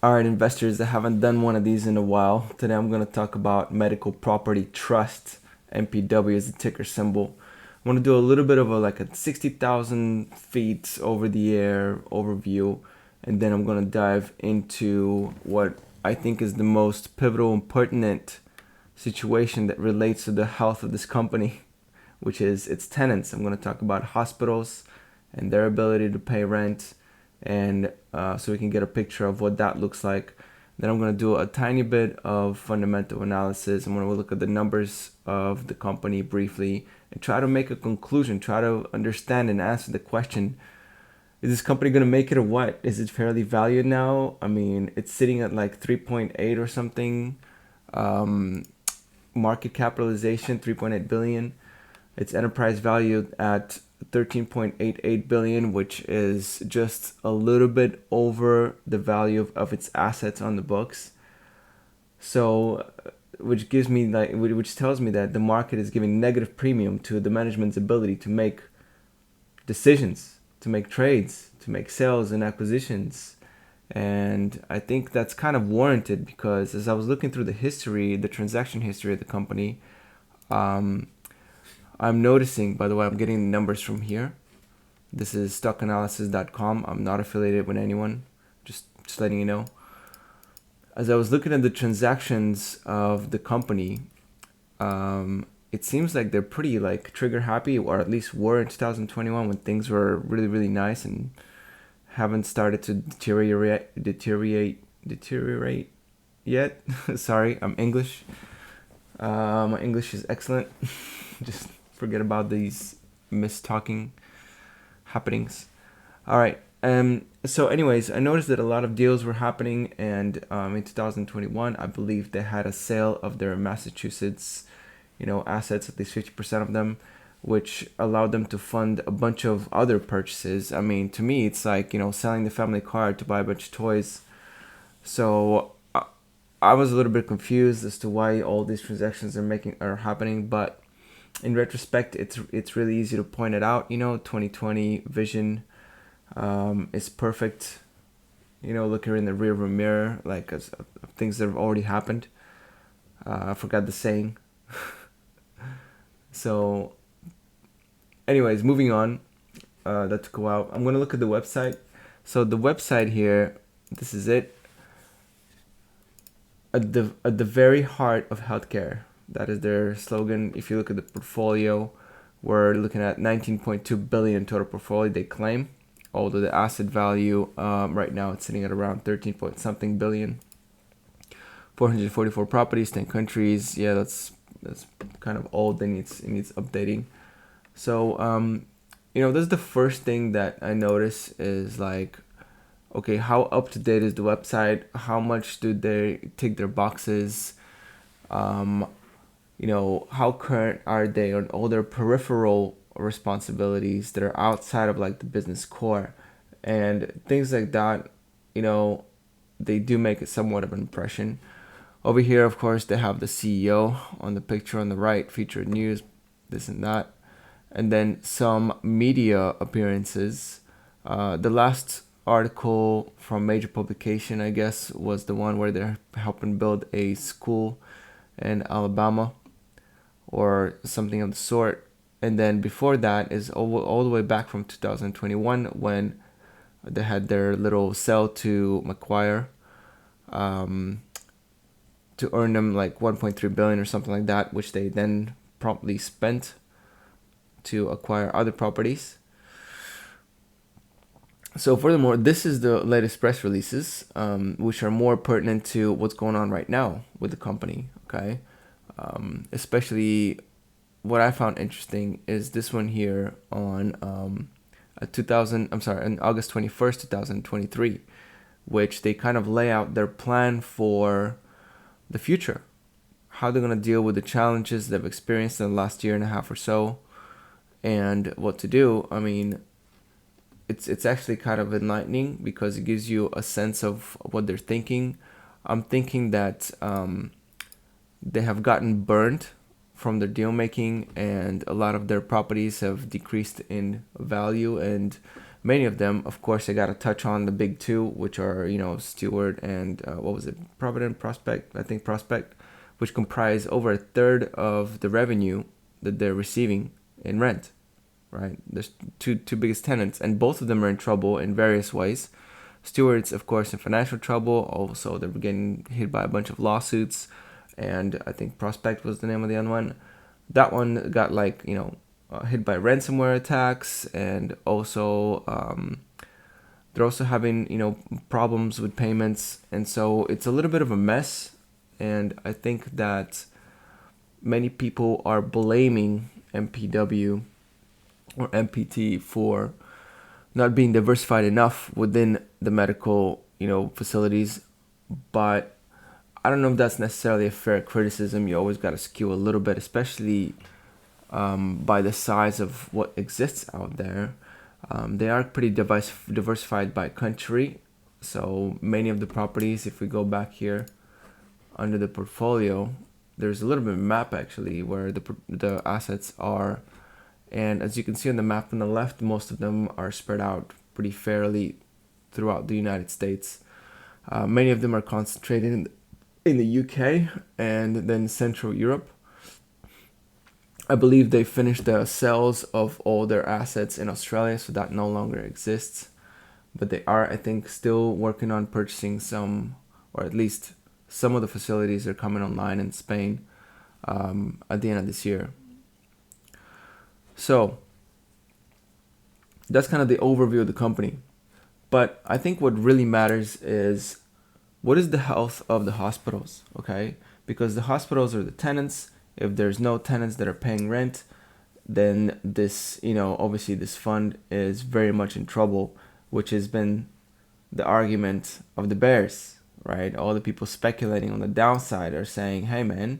All right, investors, I haven't done one of these in a while. Today I'm going to talk about Medical Property Trust. MPW is the ticker symbol. I want to do a little bit of a 60,000 feet over the air overview, and then I'm going to dive into what I think is the most pivotal and pertinent situation that relates to the health of this company, which is its tenants. I'm going to talk about hospitals and their ability to pay rent, and so we can get a picture of what that looks like. Then I'm going to do a tiny bit of fundamental analysis. I'm going to look at the numbers of the company briefly and try to make a conclusion, try to understand and answer the question, is this company going to make it or what? Is it fairly valued now? I mean, it's sitting at like 3.8 or something. Market capitalization, 3.8 billion. Its enterprise value at 13.88 billion, which is just a little bit over the value of its assets on the books. So, which tells me that the market is giving negative premium to the management's ability to make decisions, to make trades, to make sales and acquisitions. And I think that's kind of warranted because as I was looking through the transaction history of the company, I'm noticing, by the way, I'm getting the numbers from here. This is stockanalysis.com. I'm not affiliated with anyone, just letting you know. As I was looking at the transactions of the company, it seems like they're pretty trigger happy, or at least were in 2021 when things were really, really nice and haven't started to deteriorate yet. Sorry, I'm English. My English is excellent. Just forget about these mistalking happenings. All right. So anyways, I noticed that a lot of deals were happening, and in 2021, I believe they had a sale of their Massachusetts, assets, at least 50% of them, which allowed them to fund a bunch of other purchases. I mean, to me, it's like, selling the family car to buy a bunch of toys. So I was a little bit confused as to why all these transactions are happening, but in retrospect, it's really easy to point it out. 2020 vision is perfect. Looking in the rearview mirror, as things that have already happened. I forgot the saying. So, anyways, moving on. That took a while. I'm gonna look at the website. So the website here, this is it. At the very heart of healthcare. That is their slogan. If you look at the portfolio, we're looking at 19.2 billion total portfolio they claim. Although the asset value right now it's sitting at around 13 point something billion. 444 properties, 10 countries. Yeah, that's kind of old. It needs updating. So this is the first thing that I notice is okay, how up to date is the website? How much do they tick their boxes? How current are they on all their peripheral responsibilities that are outside of the business core and things like that. They do make it somewhat of an impression. Over here, of course, they have the CEO on the picture on the right, featured news, this and that, and then some media appearances. The last article from major publication, I guess, was the one where they're helping build a school in Alabama or something of the sort. And then before that is all the way back from 2021 when they had their little sell to Macquarie to earn them 1.3 billion or something like that, which they then promptly spent to acquire other properties. So furthermore, this is the latest press releases, which are more pertinent to what's going on right now with the company. Okay, especially what I found interesting is this one here on on August 21st, 2023, which they kind of lay out their plan for the future, how they're going to deal with the challenges they've experienced in the last year and a half or so, and what to do. I mean, it's actually kind of enlightening because it gives you a sense of what they're thinking. I'm thinking that they have gotten burned from their deal making, and a lot of their properties have decreased in value, and many of them, of course, I got to touch on the big two, which are, Stewart and what was it, Provident Prospect, I think Prospect, which comprise over a third of the revenue that they're receiving in rent, right? There's two biggest tenants, and both of them are in trouble in various ways. Stewart's, of course, in financial trouble. Also, they're getting hit by a bunch of lawsuits, and I think Prospect was the name of the other one. That one got hit by ransomware attacks, and also they're also having problems with payments, and so it's a little bit of a mess. And I think that many people are blaming MPW or MPT for not being diversified enough within the medical facilities, but I don't know if that's necessarily a fair criticism. You always got to skew a little bit, especially by the size of what exists out there. They are pretty diversified by country. So many of the properties, if we go back here under the portfolio, there's a little bit of a map actually where the assets are. And as you can see on the map on the left, most of them are spread out pretty fairly throughout the United States. Many of them are concentrated in the UK and then Central Europe. I believe they finished the sales of all their assets in Australia, so that no longer exists. But they are, I think, still working on purchasing some, or at least some of the facilities are coming online in Spain at the end of this year. So that's kind of the overview of the company. But I think what really matters is what is the health of the hospitals, okay? Because the hospitals are the tenants. If there's no tenants that are paying rent, then this, obviously this fund is very much in trouble, which has been the argument of the bears, right? All the people speculating on the downside are saying, hey man,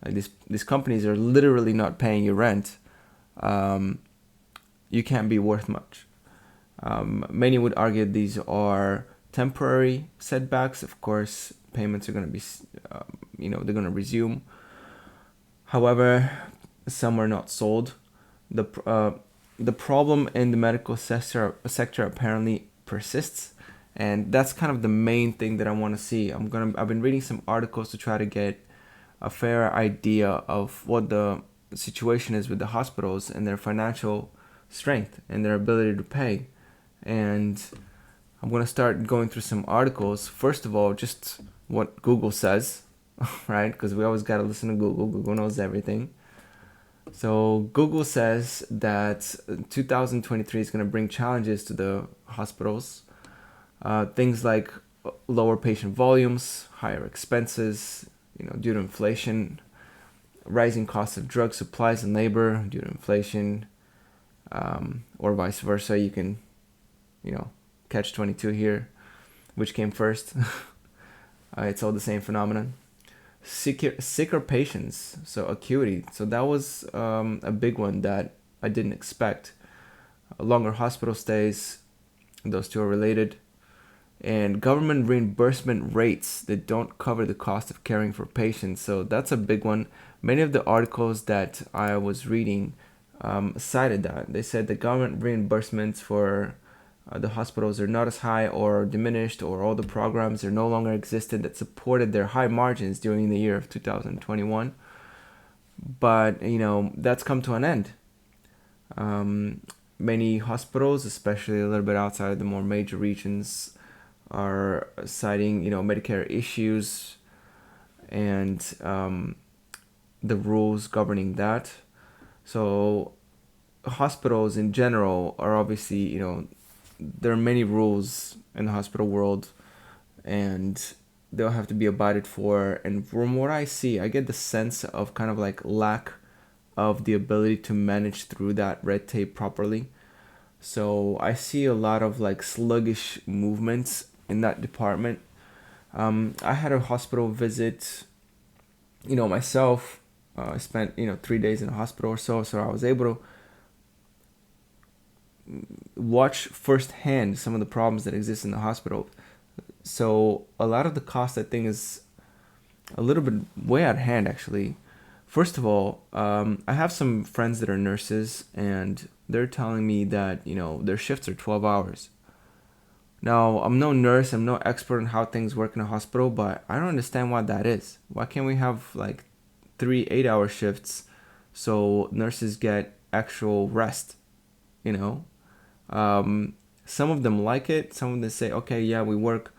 these companies are literally not paying you rent. You can't be worth much. Many would argue these are temporary setbacks. Of course, payments are going to be, they're going to resume. However, some are not sold. The problem in the medical sector apparently persists, and that's kind of the main thing that I want to see. I've been reading some articles to try to get a fair idea of what the situation is with the hospitals and their financial strength and their ability to pay. And I'm going to start going through some articles. First of all, just what Google says, right? Because we always got to listen to Google. Google knows everything. So Google says that 2023 is going to bring challenges to the hospitals. Things like lower patient volumes, higher expenses, due to inflation, rising costs of drug supplies and labor due to inflation, or vice versa. You can, catch 22 here. Which came first? It's all the same phenomenon. Sicker patients, so acuity. So that was a big one that I didn't expect. Longer hospital stays, those two are related. And government reimbursement rates that don't cover the cost of caring for patients. So that's a big one. Many of the articles that I was reading cited that. They said the government reimbursements for the hospitals are not as high or diminished, or all the programs are no longer existed that supported their high margins during the year of 2021. But, that's come to an end. Many hospitals, especially a little bit outside of the more major regions, are citing, Medicare issues and the rules governing that. So hospitals in general are obviously, there are many rules in the hospital world, and they'll have to be abided for. And from what I see, I get the sense of kind of like lack of the ability to manage through that red tape properly. So I see a lot of like sluggish movements in that department. I had a hospital visit, myself. I spent, 3 days in a hospital or so I was able to watch firsthand some of the problems that exist in the hospital. So a lot of the cost, I think, is a little bit way out of hand, actually. First of all, I have some friends that are nurses, and they're telling me that their shifts are 12 hours. Now, I'm no nurse, I'm no expert on how things work in a hospital, but I don't understand why that is. Why can't we have like 3 8-hour shifts so nurses get actual rest? You know, some of them like it. Some of them say, okay, yeah, we work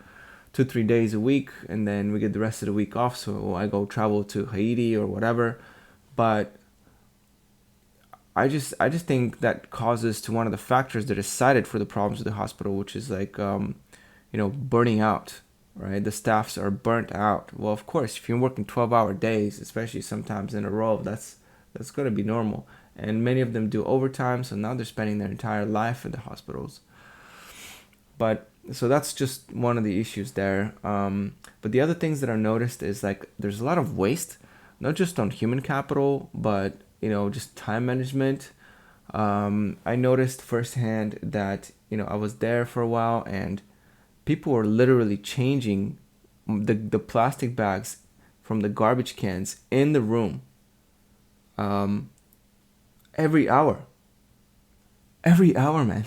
2 3 days a week, and then we get the rest of the week off. So I go travel to Haiti or whatever. But I just think that causes to one of the factors that is cited for the problems of the hospital, which is like burning out, right? The staffs are burnt out. Well, of course, if you're working 12-hour days, especially sometimes in a row, that's going to be normal. And many of them do overtime, so now they're spending their entire life in the hospitals. But so that's just one of the issues there. But the other things that are noticed is like there's a lot of waste, not just on human capital, but just time management. I noticed firsthand that I was there for a while, and people were literally changing the plastic bags from the garbage cans in the room um, every hour. Every hour, man.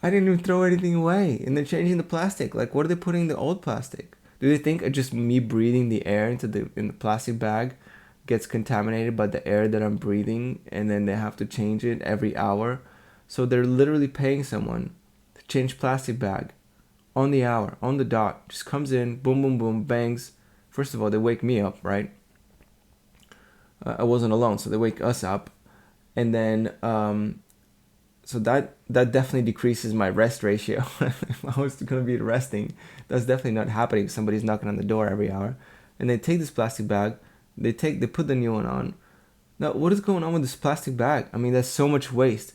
I didn't even throw anything away. And they're changing the plastic. Like, what are they putting in the old plastic? Do they think it's just me breathing the air in the plastic bag gets contaminated by the air that I'm breathing, and then they have to change it every hour? So they're literally paying someone to change plastic bag on the hour, on the dot. Just comes in, boom, boom, boom, bangs. First of all, they wake me up, right? I wasn't alone, so they wake us up. And then so that definitely decreases my rest ratio. If I was going to be resting, that's definitely not happening. Somebody's knocking on the door every hour, and they take this plastic bag, they put the new one on. Now, what is going on with this plastic bag? I mean, that's so much waste.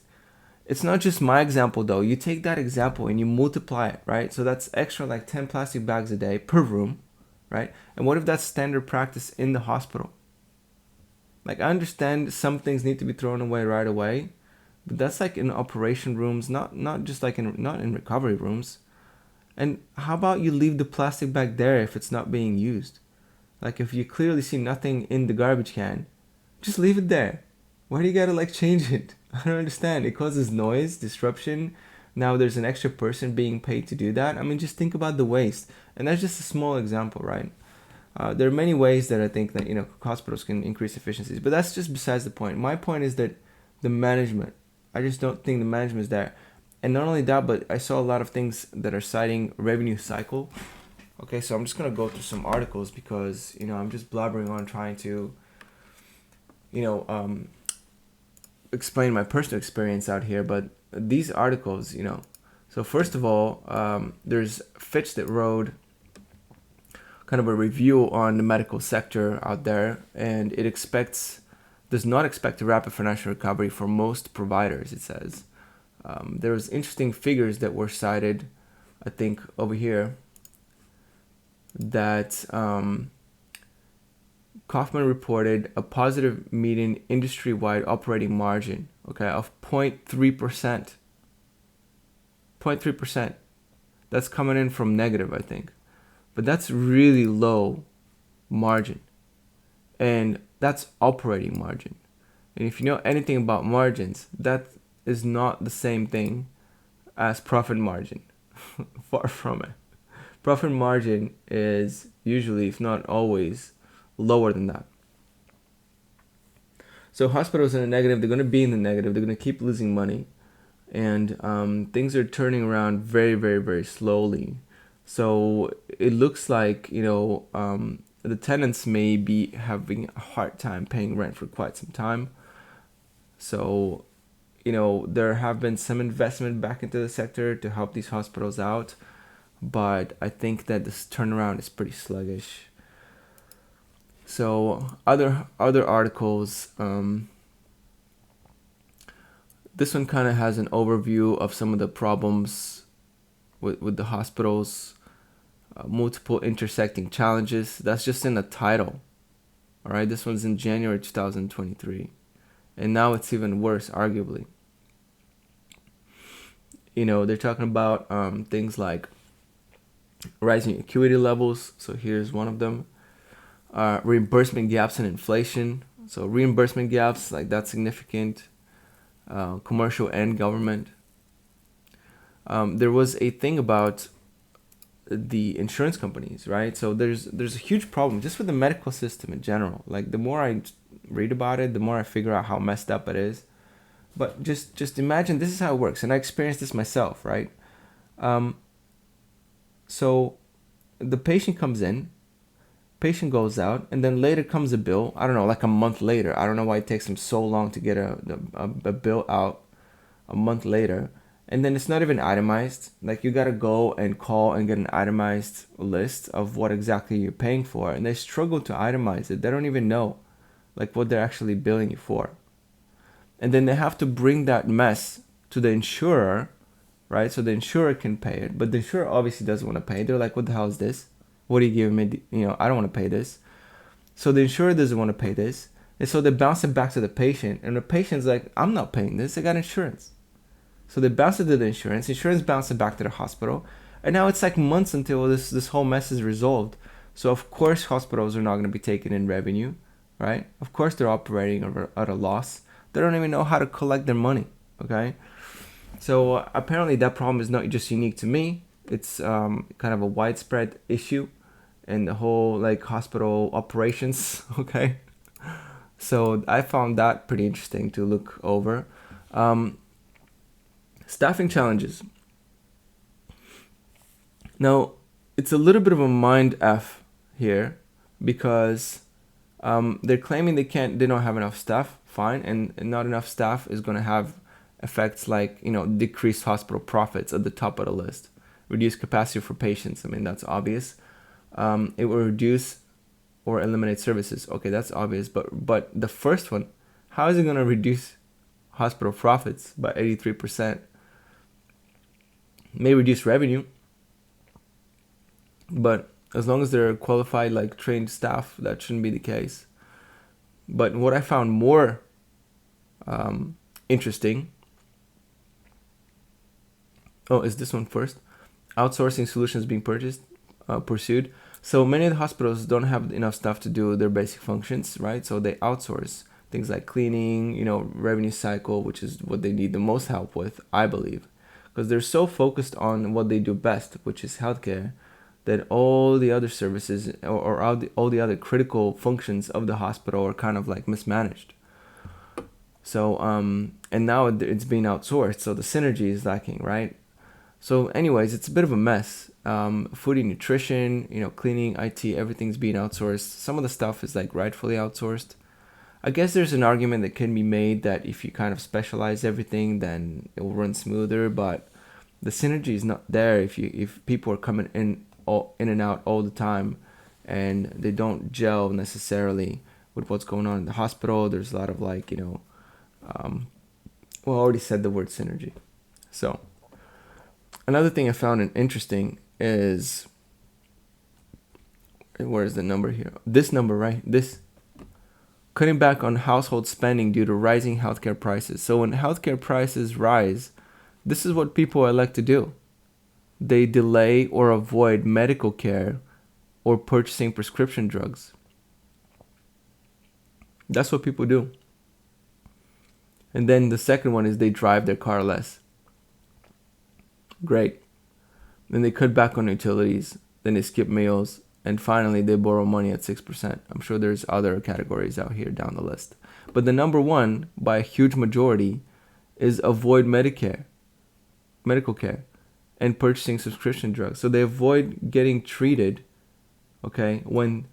It's not just my example though. You take that example and you multiply it, right? So that's extra like 10 plastic bags a day per room, right? And what if that's standard practice in the hospital? Like, I understand some things need to be thrown away right away, but that's like in operation rooms, not just like not in recovery rooms. And how about you leave the plastic bag there if it's not being used? Like, if you clearly see nothing in the garbage can, just leave it there. Why do you gotta like change it? I don't understand. It causes noise, disruption. Now there's an extra person being paid to do that. I mean, just think about the waste. And that's just a small example, right? There are many ways that I think that hospitals can increase efficiencies, but that's just besides the point. My point is that the management. I just don't think the management is there. And not only that, but I saw a lot of things that are citing revenue cycle. Okay, so I'm just gonna go through some articles because I'm just blabbering on trying to explain my personal experience out here. But these articles, so first of all, there's Fitch that wrote kind of a review on the medical sector out there, and it does not expect a rapid financial recovery for most providers, it says. There was interesting figures that were cited, I think, over here, that Kaufman reported a positive median industry-wide operating margin, okay, of 0.3%. 0.3%. That's coming in from negative, I think. But that's really low margin. And that's operating margin. And if you know anything about margins, that is not the same thing as profit margin. Far from it. Profit margin is usually, if not always, lower than that. So hospitals in the negative, they're going to be in the negative. They're going to keep losing money. And things are turning around very, very, very slowly. So it looks like, the tenants may be having a hard time paying rent for quite some time. So, there have been some investment back into the sector to help these hospitals out. But I think that this turnaround is pretty sluggish. So other articles, this one kind of has an overview of some of the problems with the hospitals. Multiple intersecting challenges. That's just in the title. All right, this one's in January 2023, and now it's even worse, arguably. They're talking about things like rising acuity levels. So here's one of them. reimbursement gaps and inflation. So reimbursement gaps, like that's significant. Commercial and government. There was a thing about the insurance companies, right? So there's a huge problem just with the medical system in general. Like the more I read about it, the more I figure out how messed up it is. But just imagine this is how it works, and I experienced this myself, right? So the patient comes in, patient goes out, and then later comes a bill. I don't know, like a month later. I don't know why it takes them so long to get a bill out a month later. And then it's not even itemized. Like you gotta go and call and get an itemized list of what exactly you're paying for. And they struggle to itemize it. They don't even know like what they're actually billing you for. And then they have to bring that mess to the insurer, right? So the insurer can pay it. But the insurer obviously doesn't want to pay. They're like, what the hell is this? What are you giving me? I don't want to pay this. So the insurer doesn't want to pay this. And so they bounce it back to the patient. And the patient's like, I'm not paying this. I got insurance. So they bounce it to the insurance. Insurance bounces it back to the hospital. And now it's like months until this whole mess is resolved. So of course hospitals are not going to be taking in revenue, right? Of course they're operating at a loss. They don't even know how to collect their money, okay? So apparently that problem is not just unique to me. It's kind of a widespread issue in the whole like hospital operations, okay? So I found that pretty interesting to look over. Staffing challenges. Now, it's a little bit of a mind F here because they're claiming they don't have enough staff, fine, and not enough staff is going to have effects like, decreased hospital profits at the top of the list, reduced capacity for patients. I mean, that's obvious. It will reduce or eliminate services. Okay, that's obvious, but the first one, how is it going to reduce hospital profits by 83%? May reduce revenue, but as long as they're qualified, like trained staff, that shouldn't be the case. But what I found more interesting, is this one first. Outsourcing solutions being pursued. So many of the hospitals don't have enough staff to do their basic functions, right? So they outsource things like cleaning, revenue cycle, which is what they need the most help with, I believe. Because they're so focused on what they do best, which is healthcare, that all the other services or all the other critical functions of the hospital are kind of like mismanaged. So, and now it's being outsourced, so the synergy is lacking, right? So anyways, it's a bit of a mess. Food and nutrition, cleaning, IT, everything's being outsourced. Some of the stuff is like rightfully outsourced. I guess there's an argument that can be made that if you kind of specialize everything, then it will run smoother. But the synergy is not there if people are coming in and out all the time, and they don't gel necessarily with what's going on in the hospital. There's a lot of I already said the word synergy. So another thing I found interesting is, where's the number here? This number, right? This. Cutting back on household spending due to rising healthcare prices. So when healthcare prices rise, this is what people elect to do. They delay or avoid medical care or purchasing prescription drugs. That's what people do. And then the second one is they drive their car less. Great. Then they cut back on utilities. Then they skip meals. And finally, they borrow money at 6%. I'm sure there's other categories out here down the list. But the number one, by a huge majority, is avoid medical care, and purchasing subscription drugs. So they avoid getting treated, okay, when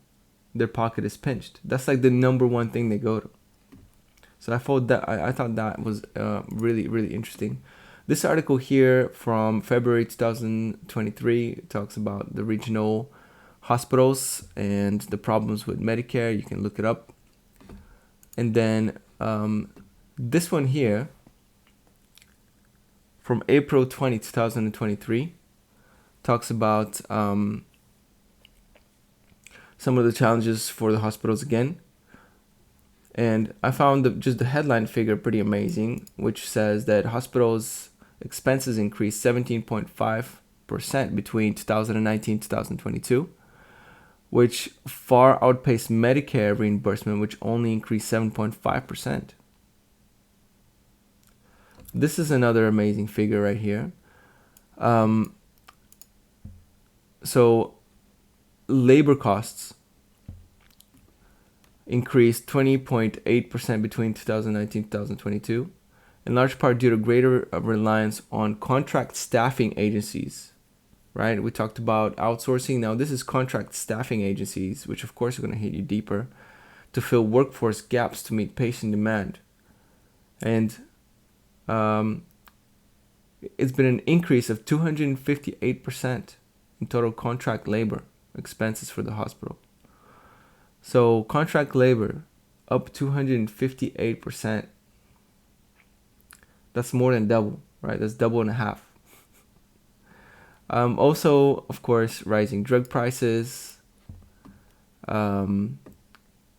their pocket is pinched. That's like the number one thing they go to. So I thought that was really, really interesting. This article here from February 2023 talks about the regional hospitals and the problems with Medicare. You can look it up. And then this one here from April 20, 2023 talks about some of the challenges for the hospitals again. And I found just the headline figure pretty amazing, which says that hospitals' expenses increased 17.5% between 2019 and 2022. which far outpaced Medicare reimbursement, which only increased 7.5%. This is another amazing figure right here. So labor costs increased 20.8% between 2019 and 2022, in large part due to greater reliance on contract staffing agencies, right? We talked about outsourcing. Now this is contract staffing agencies, which of course are going to hit you deeper, to fill workforce gaps to meet patient demand. And it's been an increase of 258% in total contract labor expenses for the hospital. So contract labor up 258%. That's more than double, right? That's double and a half. Also, of course, rising drug prices, and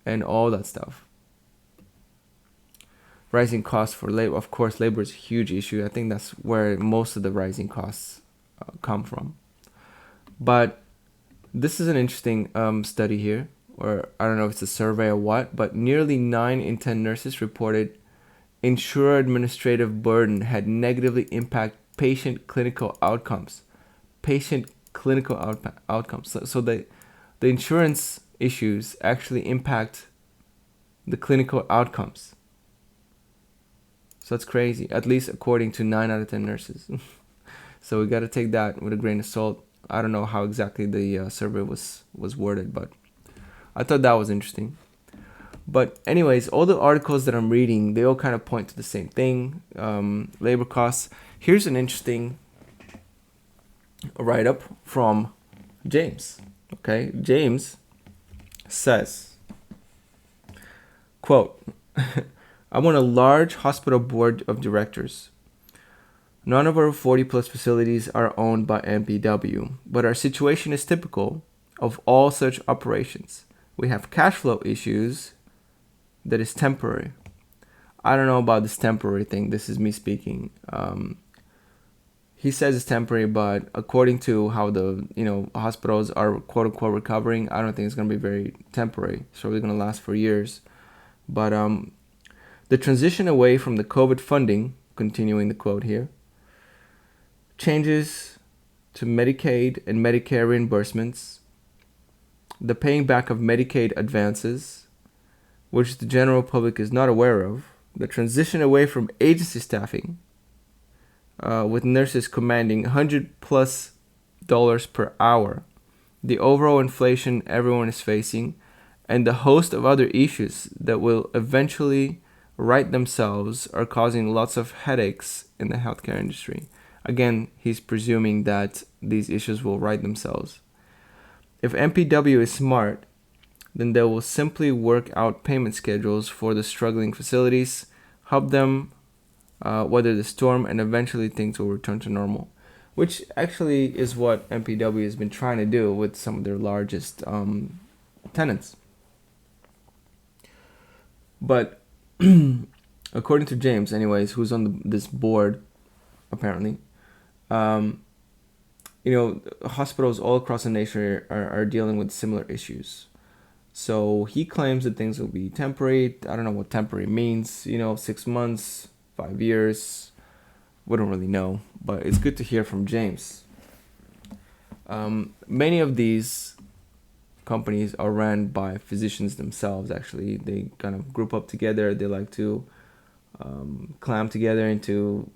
all that stuff. Rising costs for labor. Of course, labor is a huge issue. I think that's where most of the rising costs come from. But this is an interesting study here, or I don't know if it's a survey or what, but nearly 9 in 10 nurses reported insurer administrative burden had negatively impacted patient clinical outcomes. Patient clinical outcomes. So the insurance issues actually impact the clinical outcomes. So that's crazy, at least according to 9 out of 10 nurses. So we got to take that with a grain of salt. I don't know how exactly the survey was worded, but I thought that was interesting. But anyways, all the articles that I'm reading, they all kind of point to the same thing, labor costs. Here's an interesting write-up from James. Okay, James says, quote, I'm on a large hospital board of directors. None of our 40 plus facilities are owned by MPW, but our situation is typical of all such operations. We have cash flow issues that is temporary. I don't know about this temporary thing. This is me speaking. He says it's temporary, but according to how the hospitals are quote unquote recovering, I don't think it's going to be very temporary. It's probably going to last for years. But the transition away from the COVID funding, continuing the quote here, changes to Medicaid and Medicare reimbursements, the paying back of Medicaid advances, which the general public is not aware of, the transition away from agency staffing, with nurses commanding $100+ per hour, the overall inflation everyone is facing, and the host of other issues that will eventually right themselves are causing lots of headaches in the healthcare industry. Again, he's presuming that these issues will right themselves. If MPW is smart, then they will simply work out payment schedules for the struggling facilities, help them weather the storm, and eventually things will return to normal. Which actually is what MPW has been trying to do with some of their largest tenants. But according to James, anyways, who's on this board, apparently, hospitals all across the nation are dealing with similar issues. So he claims that things will be temporary. I don't know what temporary means. 6 months, 5 years. We don't really know, but it's good to hear from James. Many of these companies are ran by physicians themselves. Actually, they kind of group up together. They like to clam together into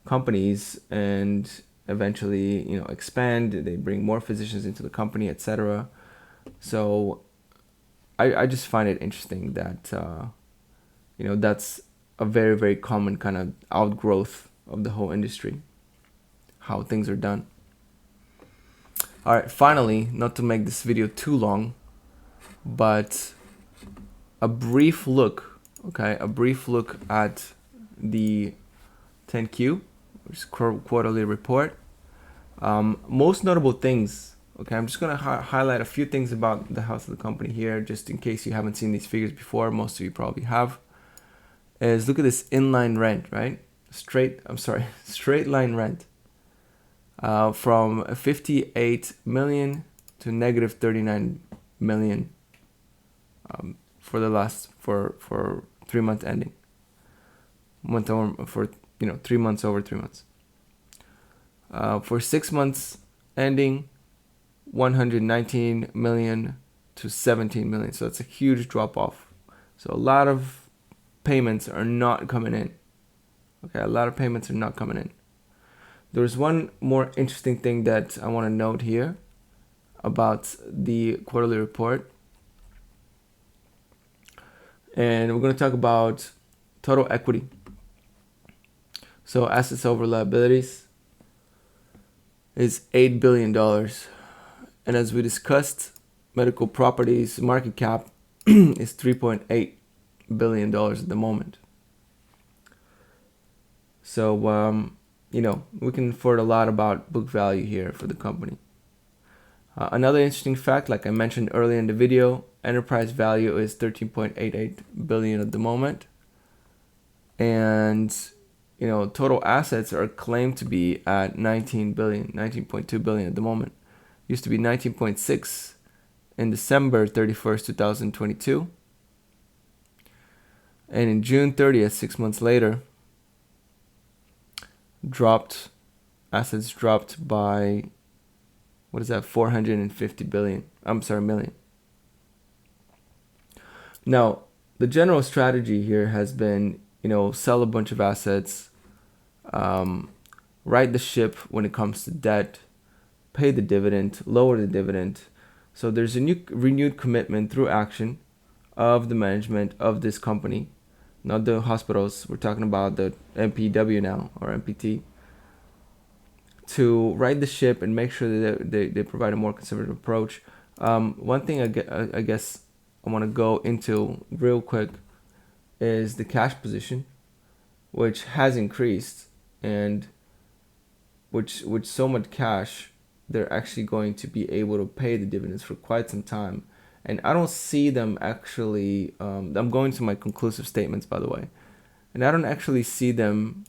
companies and eventually, expand. They bring more physicians into the company, etc. So I just find it interesting that that's a very, very common kind of outgrowth of the whole industry, how things are done. All right, finally, not to make this video too long, but a brief look at the 10Q, which is quarterly report. Most notable things, I'm just going to highlight a few things about the health of the company here, just in case you haven't seen these figures before. Most of you probably have. Is look at this inline rent, right? Straight line rent. From 58 million to negative 39 million for the last for 3 months ending. Month over for 3 months over 3 months. For 6 months ending, 119 million to 17 million. So it's a huge drop off. So a lot of payments are not coming in. Okay, a lot of payments are not coming in. There's one more interesting thing that I want to note here about the quarterly report. And we're going to talk about total equity. So assets over liabilities is $8 billion. And as we discussed, medical properties market cap is $3.8 billion at the moment. So, we can afford a lot about book value here for the company. Another interesting fact, like I mentioned earlier in the video, enterprise value is $13.88 billion at the moment. And, total assets are claimed to be at $19.2 billion at the moment. Used to be 19.6 in December 31st, 2022. And in June 30th, 6 months later, assets dropped by, 450 million. Now, the general strategy here has been, sell a bunch of assets, right the ship when it comes to debt, pay the dividend, lower the dividend. So there's a renewed commitment through action of the management of this company, not the hospitals. We're talking about the MPW now, or MPT, to right the ship and make sure that they provide a more conservative approach. One thing I guess I want to go into real quick is the cash position, which has increased, and which with so much cash, they're actually going to be able to pay the dividends for quite some time. And I don't see them actually, I'm going to my conclusive statements, by the way, and I don't actually see them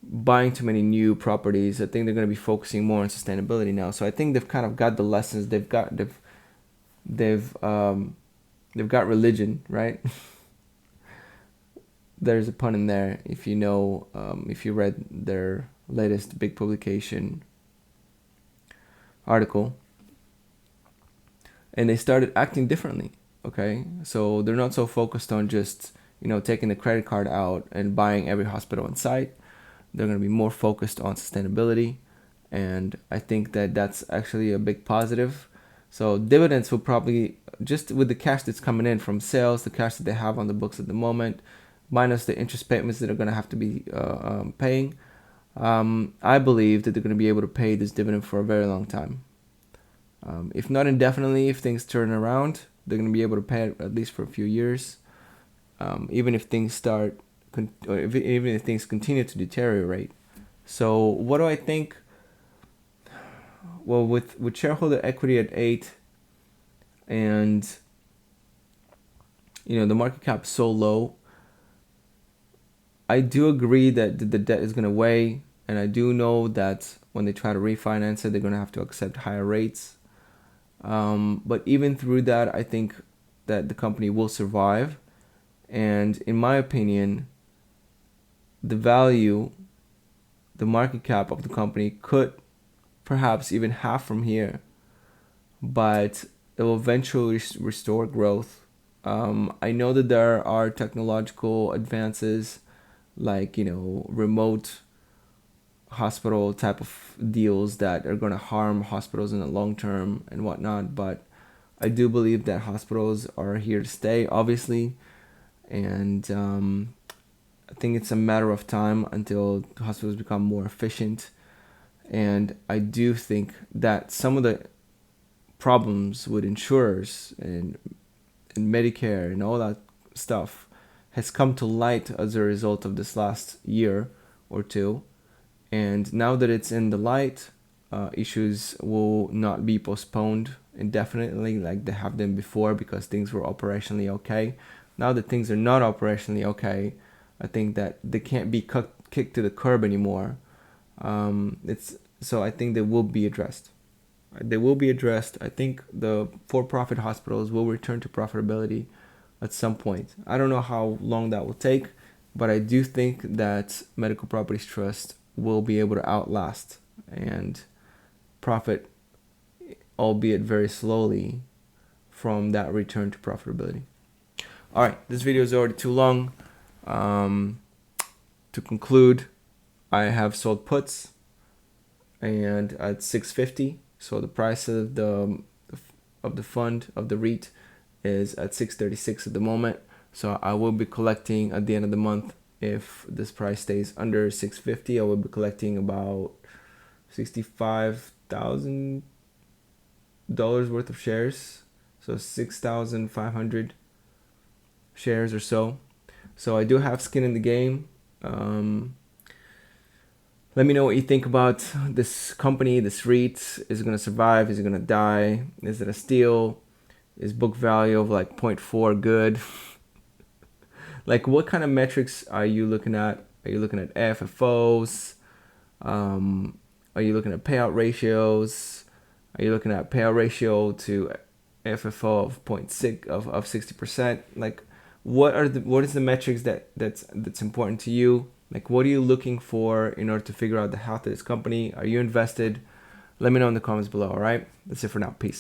buying too many new properties. I think they're going to be focusing more on sustainability now. So I think they've kind of got the lessons. They've got religion, right? There's a pun in there. If if you read their latest big publication article, and they started acting differently. Okay, so they're not so focused on just taking the credit card out and buying every hospital in sight. They're going to be more focused on sustainability, and I think that that's actually a big positive. So dividends will probably, just with the cash that's coming in from sales, the cash that they have on the books at the moment, minus the interest payments that are going to have to be paying, I believe that they're going to be able to pay this dividend for a very long time. If not indefinitely, if things turn around, they're going to be able to pay it at least for a few years. Even if things even if things continue to deteriorate. So what do I think? Well, with shareholder equity at 8, and the market cap so low, I do agree that the debt is going to weigh, and I do know that when they try to refinance it, they're going to have to accept higher rates. But even through that, I think that the company will survive. And in my opinion, the market cap of the company could perhaps even half from here, but it will eventually restore growth. I know that there are technological advances like, remote hospital type of deals that are going to harm hospitals in the long term and whatnot, but I do believe that hospitals are here to stay, obviously, and I think it's a matter of time until hospitals become more efficient. And I do think that some of the problems with insurers and Medicare and all that stuff has come to light as a result of this last year or two. And now that it's in the light, issues will not be postponed indefinitely like they have been before, because things were operationally okay. Now that things are not operationally okay, I think that they can't be kicked to the curb anymore. So I think they will be addressed. They will be addressed. I think the for-profit hospitals will return to profitability at some point. I don't know how long that will take, but I do think that Medical Properties Trust will be able to outlast and profit, albeit very slowly, from that return to profitability. All right, this video is already too long. To conclude, I have sold puts and at 650. So the price of the fund of the REIT is at 636 at the moment. So I will be collecting at the end of the month, if this price stays under 650, I will be collecting about $65,000 worth of shares. So 6,500 shares or so. So I do have skin in the game. Let me know what you think about this company, this REIT. Is it going to survive? Is it going to die? Is it a steal? Is book value of like 0.4 good? Like, what kind of metrics are you looking at? Are you looking at AFFOs? Are you looking at payout ratios? Are you looking at payout ratio to AFFO of 0.6 of 60%? Like, what is the metrics that's important to you? Like, what are you looking for in order to figure out the health of this company? Are you invested? Let me know in the comments below. All right, that's it for now. Peace.